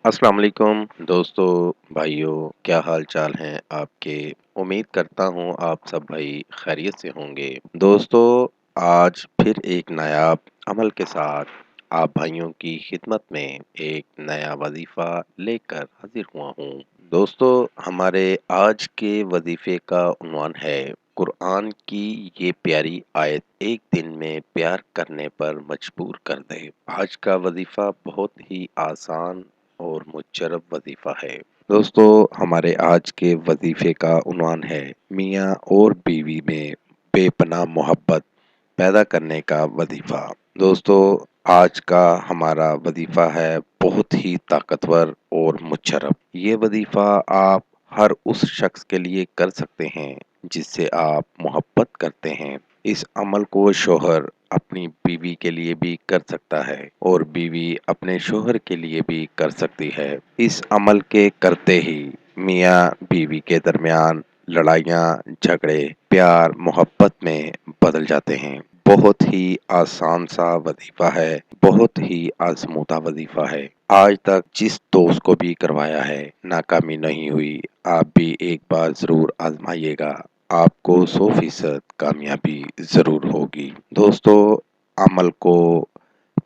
अस्सलाम वालेकुम दोस्तों, भाइयों, क्या हाल चाल हैं आपके। उम्मीद करता हूँ आप सब भाई खैरियत से होंगे। दोस्तों, आज फिर एक नायाब अमल के साथ आप भाइयों की खिदमत में एक नया वजीफ़ा लेकर हाजिर हुआ हूँ। दोस्तों, हमारे आज के वजीफ़े का उन्वान है कुरान की ये प्यारी आयत एक दिन में प्यार करने पर मजबूर कर दे। आज का वजीफ़ा बहुत ही आसान और मुशर्रफ वजीफ़ा है। दोस्तों, हमारे आज के वजीफ़े का उन्वान है मियाँ और बीवी में बेपनाह मोहब्बत पैदा करने का वजीफ़ा। दोस्तों, आज का हमारा वजीफ़ा है बहुत ही ताकतवर और मुशर्रफ। ये वजीफ़ा आप हर उस शख्स के लिए कर सकते हैं जिससे आप मोहब्बत करते हैं। इस अमल को शौहर अपनी बीवी के लिए भी कर सकता है और बीवी अपने शौहर के लिए भी कर सकती है। इस अमल के करते ही मियाँ बीवी के दरमियान लड़ाइयाँ, झगड़े, प्यार, मोहब्बत में बदल जाते हैं। बहुत ही आसान सा वजीफा है, बहुत ही आजमूदा वजीफा है। आज तक जिस दोस्त को भी करवाया है, नाकामी नहीं हुई। आप भी एक बार जरूर आजमाइएगा, आपको 100% कामयाबी जरूर होगी। दोस्तों, अमल को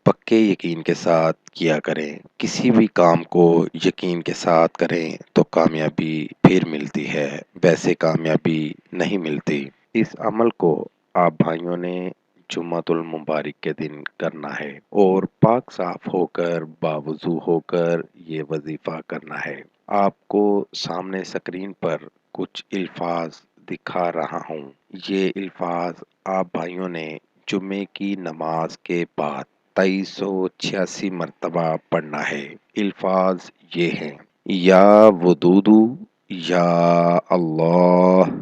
पक्के यकीन के साथ किया करें। किसी भी काम को यकीन के साथ करें तो कामयाबी फिर मिलती है, वैसे कामयाबी नहीं मिलती। इस अमल को आप भाइयों ने जुम्मतुल मुबारक के दिन करना है और पाक साफ होकर बावुज़ू होकर ये वजीफा करना है। आपको सामने स्क्रीन पर कुछ अल्फाज दिखा रहा हूँ। ये अल्फाज आप भाइयों ने जुम्मे की नमाज के बाद 2386 मरतबा पढ़ना है। अल्फाज ये हैं, या वदूदू, या अल्लाह,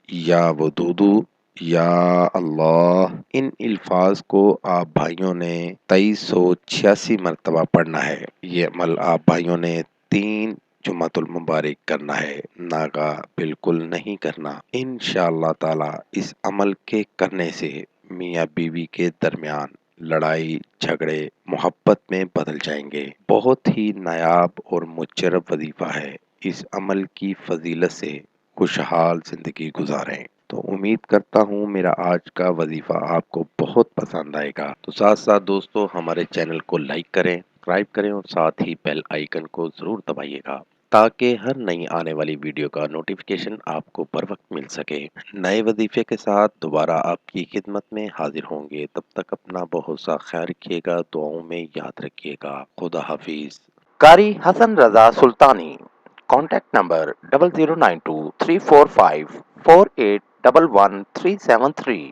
या वदूदू, या अल्लाह। इन अल्फाज को आप भाइयों ने 2386 मरतबा पढ़ना है। ये अमल आप भाइयों ने 3 जुम्मतुल मुबारक करना है, नागा बिल्कुल नहीं करना। इंशाअल्लाह ताला इस अमल के करने से मियाँ बीवी के दरमियान लड़ाई, झगड़े, मोहब्बत में बदल जाएंगे। बहुत ही नायाब और मुशर्रफ वजीफा है। इस अमल की फजीलत से खुशहाल जिंदगी गुजारें। तो उम्मीद करता हूँ मेरा आज का वजीफा आपको बहुत पसंद आएगा। तो साथ साथ दोस्तों, हमारे चैनल को लाइक करें, सब्सक्राइब करें और साथ ही बेल आइकन को जरूर दबाइएगा ताकि हर नई आने वाली वीडियो का नोटिफिकेशन आपको बर वक्त मिल सके। नए वजीफे के साथ दोबारा आपकी खिदमत में हाजिर होंगे। तब तक अपना बहुत सा ख्याल रखिएगा, दुआओं में याद रखिएगा। खुदा हाफिज। कारी हसन रजा सुल्तानी। Contact number 0092 345 4811 373।